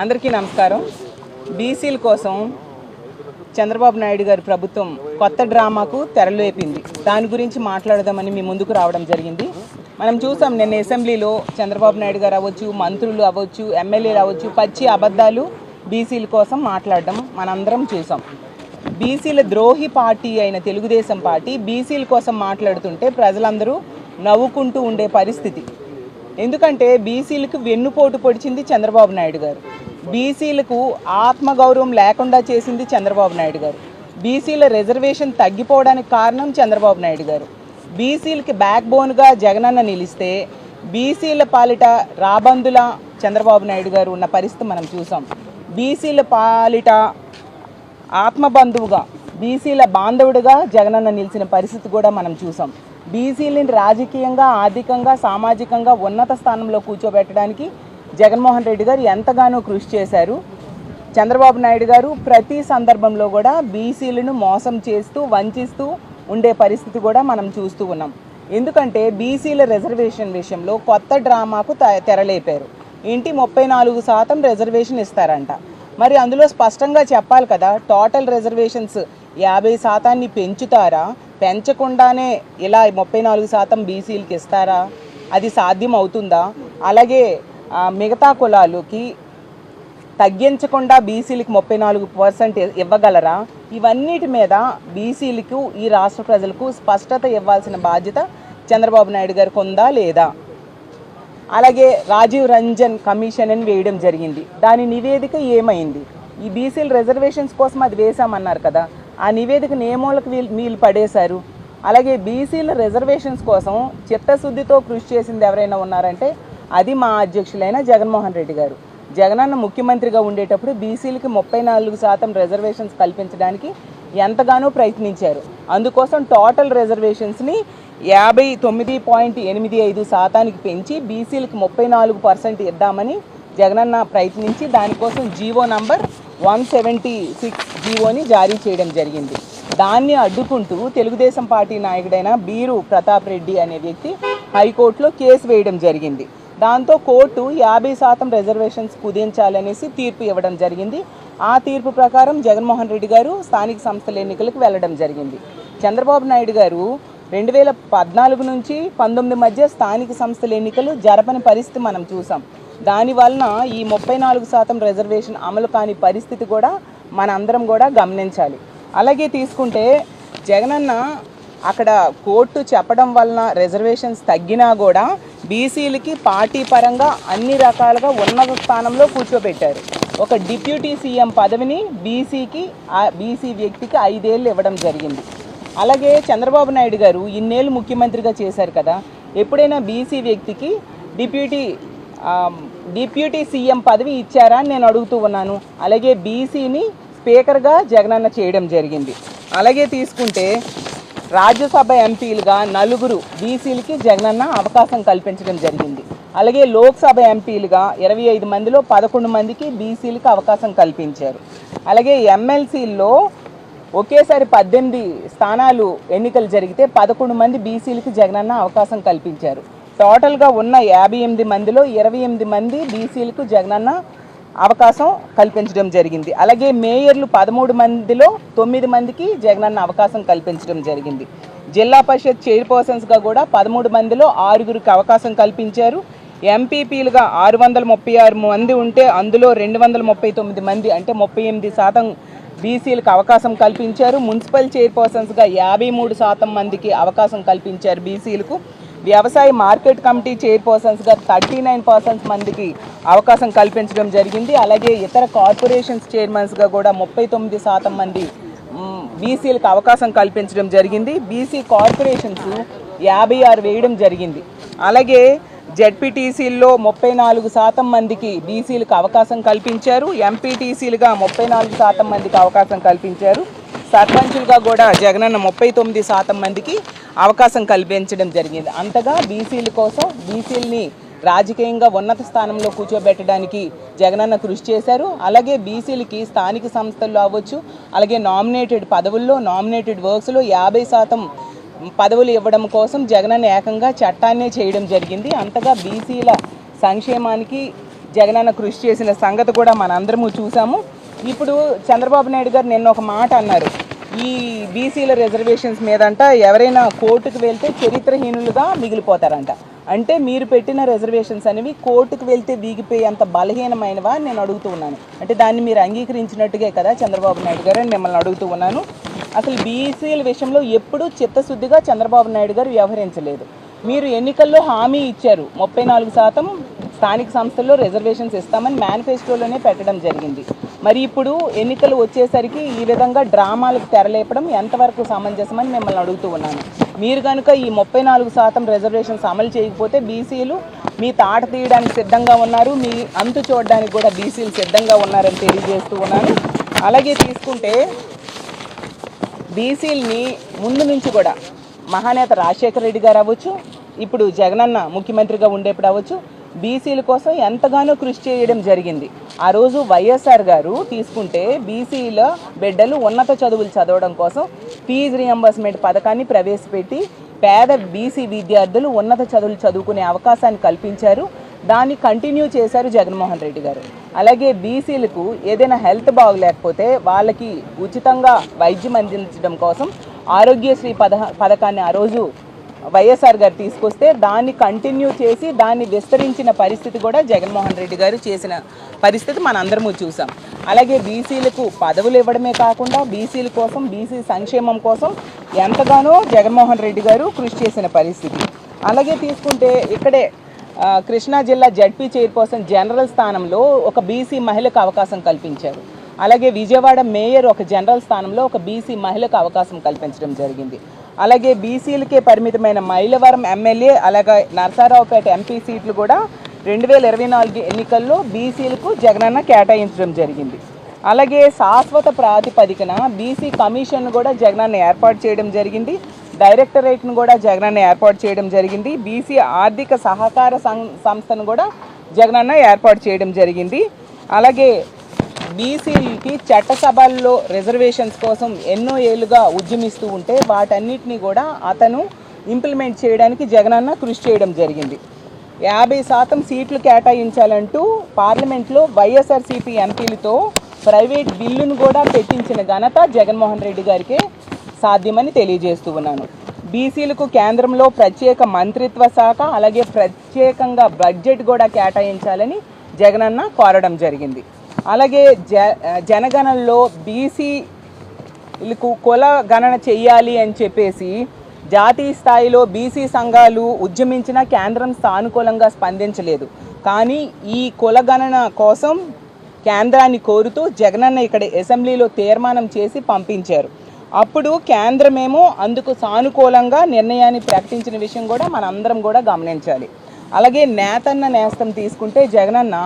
అందరికీ నమస్కారం. బీసీల కోసం చంద్రబాబు నాయుడు గారి ప్రభుత్వం కొత్త డ్రామాకు తెరలేపింది. దాని గురించి మాట్లాడదామని మీ ముందుకు రావడం జరిగింది. మనం చూసాం నిన్న అసెంబ్లీలో చంద్రబాబు నాయుడు గారు అవ్వచ్చు, మంత్రులు అవ్వచ్చు, ఎమ్మెల్యేలు అవ్వచ్చు, పచ్చి అబద్ధాలు బీసీల కోసం మాట్లాడడం మనందరం చూసాం. బీసీల ద్రోహి పార్టీ అయిన తెలుగుదేశం పార్టీ బీసీల కోసం మాట్లాడుతుంటే ప్రజలందరూ నవ్వుకుంటూ ఉండే పరిస్థితి. ఎందుకంటే బీసీలకు వెన్నుపోటు పొడిచింది చంద్రబాబు నాయుడు గారు. బీసీలకు ఆత్మగౌరవం లేకుండా చేసింది చంద్రబాబు నాయుడు గారు. బీసీల రిజర్వేషన్ తగ్గిపోవడానికి కారణం చంద్రబాబు నాయుడు గారు. బీసీలకి బ్యాక్ బోన్గా జగనన్న నిలిస్తే బీసీల పాలిట రాబందుల చంద్రబాబు నాయుడు గారు ఉన్న పరిస్థితి మనం చూసాం. బీసీల పాలిట ఆత్మబంధువుగా, బీసీల బాంధవుడిగా జగనన్న నిలిచిన పరిస్థితి కూడా మనం చూసాం. బీసీలని రాజకీయంగా, ఆర్థికంగా, సామాజికంగా ఉన్నత స్థానంలో కూర్చోబెట్టడానికి జగన్మోహన్ రెడ్డి గారు ఎంతగానో కృషి చేశారు. చంద్రబాబు నాయుడు గారు ప్రతి సందర్భంలో కూడా బీసీలను మోసం చేస్తూ, వంచిస్తూ ఉండే పరిస్థితి కూడా మనం చూస్తూ ఉన్నాం. ఎందుకంటే బీసీల రిజర్వేషన్ విషయంలో కొత్త డ్రామాకు తెరలేపారు. ఏంటి 34% రిజర్వేషన్ ఇస్తారంట. మరి అందులో స్పష్టంగా చెప్పాలి కదా, టోటల్ రిజర్వేషన్స్ 50% పెంచుతారా, పెంచకుండానే ఇలా 34% బీసీలకి ఇస్తారా? అది సాధ్యం అవుతుందా? అలాగే మిగతా కులాలకి తగ్గించకుండా బీసీలకి 34% ఇవ్వగలరా? ఇవన్నిటి మీద బీసీలకు, ఈ రాష్ట్ర ప్రజలకు స్పష్టత ఇవ్వాల్సిన బాధ్యత చంద్రబాబు నాయుడు గారికి ఉందా లేదా? అలాగే రాజీవ్ రంజన్ కమిషన్ అని వేయడం జరిగింది. దాని నివేదిక ఏమైంది? ఈ బీసీల రిజర్వేషన్స్ కోసం అది వేశామన్నారు కదా, ఆ నివేదికను ఏ మూలకు వీళ్ళు పడేశారు? అలాగే బీసీల రిజర్వేషన్స్ కోసం చిత్తశుద్ధితో కృషి చేసింది ఎవరైనా ఉన్నారంటే అది మా అధ్యక్షులైన జగన్మోహన్ రెడ్డి గారు. జగనన్న ముఖ్యమంత్రిగా ఉండేటప్పుడు బీసీలకి 34% రిజర్వేషన్స్ కల్పించడానికి ఎంతగానో ప్రయత్నించారు. అందుకోసం టోటల్ రిజర్వేషన్స్ని 59.85% పెంచి బీసీలకి 34% ఇద్దామని జగనన్న ప్రయత్నించి దానికోసం జీవో నంబర్ 176 జీవోని జారీ చేయడం జరిగింది. దాన్ని అడ్డుకుంటూ తెలుగుదేశం పార్టీ నాయకుడైన బీరు ప్రతాప్ రెడ్డి అనే వ్యక్తి హైకోర్టులో కేసు వేయడం జరిగింది. దాంతో కోర్టు 50% రిజర్వేషన్స్ కుదించాలనేసి తీర్పు ఇవ్వడం జరిగింది. ఆ తీర్పు ప్రకారం జగన్మోహన్ రెడ్డి గారు స్థానిక సంస్థల ఎన్నికలకు వెళ్ళడం జరిగింది. చంద్రబాబు నాయుడు గారు 2014 నుంచి 19 మధ్య స్థానిక సంస్థల ఎన్నికలు జరపని పరిస్థితి మనం చూసాం. దానివలన ఈ 34% రిజర్వేషన్ అమలు కాని పరిస్థితి కూడా మన అందరం కూడా గమనించాలి. అలాగే తీసుకుంటే జగనన్న అక్కడ కోర్టు చెప్పడం వలన రిజర్వేషన్స్ తగ్గినా కూడా బీసీలకి పార్టీ పరంగా అన్ని రకాలుగా ఉన్నత స్థానంలో కూర్చోబెట్టారు. ఒక డిప్యూటీ సీఎం పదవిని బీసీ వ్యక్తికి 5 ఏళ్ళు ఇవ్వడం జరిగింది. అలాగే చంద్రబాబు నాయుడు గారు ఇన్నేళ్ళు ముఖ్యమంత్రిగా చేశారు కదా, ఎప్పుడైనా బీసీ వ్యక్తికి డిప్యూటీ సీఎం పదవి ఇచ్చారా అని నేను అడుగుతూ ఉన్నాను. అలాగే బీసీని స్పీకర్గా జగనన్న చేయడం జరిగింది. అలాగే తీసుకుంటే రాజ్యసభ ఎంపీలుగా 4 బీసీలకి జగనన్న అవకాశం కల్పించడం జరిగింది. అలాగే లోక్సభ ఎంపీలుగా 25 మందిలో 11 మందికి బీసీలకి అవకాశం కల్పించారు. అలాగే ఎమ్మెల్సీల్లో ఒకేసారి 18 స్థానాలు ఎన్నికలు జరిగితే 11 మంది బీసీలకి జగనన్న అవకాశం కల్పించారు. టోటల్గా ఉన్న 58 మందిలో 28 మంది బీసీలకు జగనన్న అవకాశం కల్పించడం జరిగింది. అలాగే మేయర్లు 13 మందిలో 9 మందికి జగనన్న అవకాశం కల్పించడం జరిగింది. జిల్లా పరిషత్ చైర్పర్సన్స్గా కూడా 13 మందిలో 6గురికి అవకాశం కల్పించారు. ఎంపీపీలుగా 636 మంది ఉంటే అందులో 239 మంది అంటే 38% బీసీలకు అవకాశం కల్పించారు. మున్సిపల్ చైర్పర్సన్స్గా 53% మందికి అవకాశం కల్పించారు బీసీలకు. వ్యవసాయ మార్కెట్ కమిటీ చైర్పర్సన్స్గా 39% మందికి అవకాశం కల్పించడం జరిగింది. అలాగే ఇతర కార్పొరేషన్స్ చైర్మన్స్గా కూడా 39% మంది బీసీలకు అవకాశం కల్పించడం జరిగింది. బీసీ కార్పొరేషన్స్ 56 వేయడం జరిగింది. అలాగే జెడ్పీటీసీల్లో 34% మందికి బీసీలకు అవకాశం కల్పించారు. ఎంపీటీసీలుగా 34% మందికి అవకాశం కల్పించారు. సర్పంచులుగా కూడా జగనన్న 39% మందికి అవకాశం కల్పించడం జరిగింది. అంతగా బీసీల కోసం, బీసీలని రాజకీయంగా ఉన్నత స్థానంలో కూర్చోబెట్టడానికి జగనన్న కృషి చేశారు. అలాగే బీసీలకి స్థానిక సంస్థల్లో అవ్వచ్చు, అలాగే నామినేటెడ్ పదవుల్లో, నామినేటెడ్ వర్క్స్లో 50% పదవులు ఇవ్వడం కోసం జగనన్న ఏకంగా చట్టాన్నే చేయడం జరిగింది. అంతగా బీసీల సంక్షేమానికి జగనన్న కృషి చేసిన సంగతి కూడా మనందరము చూసాము. ఇప్పుడు చంద్రబాబు నాయుడు గారు నిన్న ఒక మాట అన్నారు, ఈ బీసీల రిజర్వేషన్స్ మీదంట ఎవరైనా కోర్టుకు వెళ్తే చరిత్రహీనులుగా మిగిలిపోతారంట. అంటే మీరు పెట్టిన రిజర్వేషన్స్ అనేవి కోర్టుకు వెళ్తే వీగిపోయేంత బలహీనమైనవా అని నేను అడుగుతూ ఉన్నాను. అంటే దాన్ని మీరు అంగీకరించినట్టుగా కదా చంద్రబాబు నాయుడు గారు అని మిమ్మల్ని అడుగుతూ ఉన్నాను. అసలు బీసీల విషయంలో ఎప్పుడూ చిత్తశుద్ధిగా చంద్రబాబు నాయుడు గారు వ్యవహరించలేదు. మీరు ఎన్నికల్లో హామీ ఇచ్చారు, 34% స్థానిక సంస్థల్లో రిజర్వేషన్స్ ఇస్తామని మేనిఫెస్టోలోనే పెట్టడం జరిగింది. మరి ఇప్పుడు ఎన్నికలు వచ్చేసరికి ఈ విధంగా డ్రామాలకు తెరలేపడం ఎంతవరకు సమంజసమని మిమ్మల్ని అడుగుతూ ఉన్నాను. మీరు కనుక ఈ 34% రిజర్వేషన్స్ అమలు చేయకపోతే బీసీలు మీ తాట తీయడానికి సిద్ధంగా ఉన్నారు, మీ అంతు చూడడానికి కూడా బీసీలు సిద్ధంగా ఉన్నారని తెలియజేస్తూ ఉన్నాను. అలాగే తీసుకుంటే బీసీలని ముందు నుంచి కూడా మహానేత రాజశేఖర రెడ్డి గారు అవ్వచ్చు, ఇప్పుడు జగనన్న ముఖ్యమంత్రిగా ఉండేప్పుడు అవ్వచ్చు, బీసీల కోసం ఎంతగానో కృషి చేయడం జరిగింది. ఆ రోజు వైఎస్ఆర్ గారు తీసుకుంటే బీసీల బిడ్డలు ఉన్నత చదువులు చదవడం కోసం ఫీజు రియంబర్స్మెంట్ పథకాన్ని ప్రవేశపెట్టి పేద బీసీ విద్యార్థులు ఉన్నత చదువులు చదువుకునే అవకాశాన్ని కల్పించారు. దాన్ని కంటిన్యూ చేశారు జగన్మోహన్ రెడ్డి గారు. అలాగే బీసీలకు ఏదైనా హెల్త్ బాగలేకపోతే వాళ్ళకి ఉచితంగా వైద్యం అందించడం కోసం ఆరోగ్యశ్రీ పథకాన్ని ఆ రోజు వైఎస్ఆర్ గారు తీసుకొస్తే దాన్ని కంటిన్యూ చేసి దాన్ని విస్తరించిన పరిస్థితి కూడా జగన్మోహన్ రెడ్డి గారు చేసిన పరిస్థితి మనందరము చూసాం. అలాగే బీసీలకు పదవులు ఇవ్వడమే కాకుండా బీసీల కోసం బీసీ సంక్షేమం కోసం ఎంతగానో జగన్మోహన్ రెడ్డి గారు కృషి చేసిన పరిస్థితి. అలాగే తీసుకుంటే ఇక్కడే కృష్ణా జిల్లా జడ్పీ చైర్పర్సన్ జనరల్ స్థానంలో ఒక బీసీ మహిళకు అవకాశం కల్పించారు. అలాగే విజయవాడ మేయర్ ఒక జనరల్ స్థానంలో ఒక బీసీ మహిళకు అవకాశం కల్పించడం జరిగింది. అలాగే బీసీలకే పరిమితమైన మైలవరం ఎమ్మెల్యే అలాగే నరసరావుపేట ఎంపీ సీట్లు కూడా 2024 ఎన్నికల్లో బీసీలకు జగనన్న కేటాయించడం జరిగింది. అలాగే శాశ్వత ప్రాతిపదికన బీసీ కమిషన్ కూడా జగనన్న ఏర్పాటు చేయడం జరిగింది. డైరెక్టరేట్ను కూడా జగనన్న ఏర్పాటు చేయడం జరిగింది. బీసీ ఆర్థిక సహకార సంస్థను కూడా జగనన్న ఏర్పాటు చేయడం జరిగింది. అలాగే బీసీలకి చట్టసభల్లో రిజర్వేషన్స్ కోసం ఎన్నో ఏళ్ళుగా ఉద్యమిస్తూ ఉంటే వాటన్నిటిని కూడా అతను ఇంప్లిమెంట్ చేయడానికి జగనన్న కృషి చేయడం జరిగింది. 50% సీట్లు కేటాయించాలంటూ పార్లమెంట్లో వైఎస్ఆర్సీపీ ఎంపీలతో ప్రైవేట్ బిల్లును కూడా పెట్టించిన ఘనత జగన్మోహన్ రెడ్డి గారికే సాధ్యమని తెలియజేస్తూ ఉన్నాను. బీసీలకు కేంద్రంలో ప్రత్యేక మంత్రిత్వ శాఖ అలాగే ప్రత్యేకంగా బడ్జెట్ కూడా కేటాయించాలని జగనన్న కోరడం జరిగింది. అలాగే జనగణనలో బీసీలకు కుల గణన చెయ్యాలి అని చెప్పేసి జాతీయ స్థాయిలో బీసీ సంఘాలు ఉద్యమించిన కేంద్రం సానుకూలంగా స్పందించలేదు. కానీ ఈ కుల గణన కోసం కేంద్రాన్ని కోరుతూ జగనన్న ఇక్కడ అసెంబ్లీలో తీర్మానం చేసి పంపించారు. అప్పుడు కేంద్రమేమో అందుకు సానుకూలంగా నిర్ణయాన్ని ప్రకటించిన విషయం కూడా మనందరం కూడా గమనించాలి. అలాగే నేతన్న నేస్తం తీసుకుంటే జగనన్న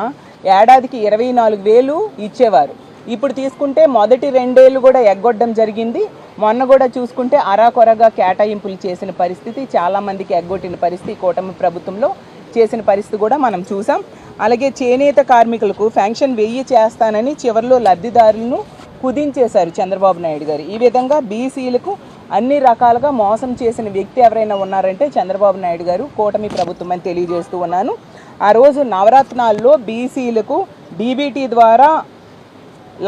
ఏడాదికి 24,000 ఇచ్చేవారు. ఇప్పుడు తీసుకుంటే మొదటి 2 ఏళ్ళు కూడా ఎగ్గొట్టడం జరిగింది. మొన్న కూడా చూసుకుంటే అరాకొరగా కేటాయింపులు చేసిన పరిస్థితి, చాలామందికి ఎగ్గొట్టిన పరిస్థితి కూటమి ప్రభుత్వంలో చేసిన పరిస్థితి కూడా మనం చూసాం. అలాగే చేనేత కార్మికులకు పెన్షన్ 1000 చేస్తానని చివరిలో లబ్ధిదారులను కుదించేశారు చంద్రబాబు నాయుడు గారు. ఈ విధంగా బీసీలకు అన్ని రకాలుగా మోసం చేసిన వ్యక్తి ఎవరైనా ఉన్నారంటే చంద్రబాబు నాయుడు గారు, కూటమి ప్రభుత్వం అని తెలియజేస్తూ ఉన్నాను. ఆ రోజు నవరత్నాల్లో బీసీలకు డీబీటీ ద్వారా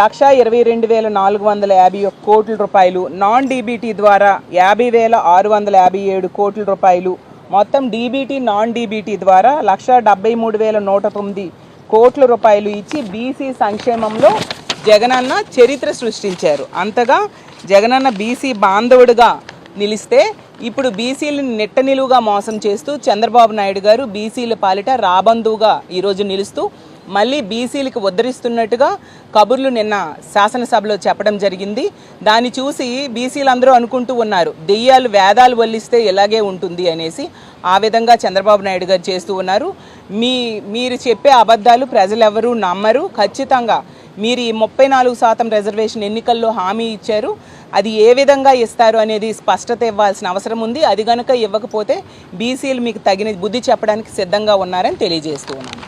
1,22,451 కోట్ల రూపాయలు, నాన్ డీబీటీ ద్వారా 50,657 కోట్ల రూపాయలు, మొత్తం డీబీటీ నాన్ డీబీటీ ద్వారా 1,73,109 కోట్ల రూపాయలు ఇచ్చి బీసీ సంక్షేమంలో జగనన్న చరిత్ర సృష్టించారు. అంతగా జగనన్న బీసీ బాంధవుడిగా నిలిస్తే ఇప్పుడు బీసీలను నిట్ట నిలువుగా మోసం చేస్తూ చంద్రబాబు నాయుడు గారు బీసీల పాలిట రాబందువుగా ఈరోజు నిలుస్తూ మళ్ళీ బీసీలకు ఉద్ధరిస్తున్నట్టుగా కబుర్లు నిన్న శాసనసభలో చెప్పడం జరిగింది. దాన్ని చూసి బీసీలందరూ అనుకుంటూ ఉన్నారు, దెయ్యాలు వేదాలు వల్లిస్తే ఇలాగే ఉంటుంది అనేసి. ఆ విధంగా చంద్రబాబు నాయుడు గారు చేస్తూ ఉన్నారు. మీరు చెప్పే అబద్ధాలు ప్రజలెవరూ నమ్మరు. ఖచ్చితంగా మీరు ఈ 34% రిజర్వేషన్ ఎన్నికల్లో హామీ ఇచ్చారు, అది ఏ విధంగా ఇస్తారు అనేది స్పష్టత ఇవ్వాల్సిన అవసరం ఉంది. అది కనుక ఇవ్వకపోతే బీసీలు మీకు తగిన బుద్ధి చెప్పడానికి సిద్ధంగా ఉన్నారని తెలియజేస్తూ ఉన్నాను.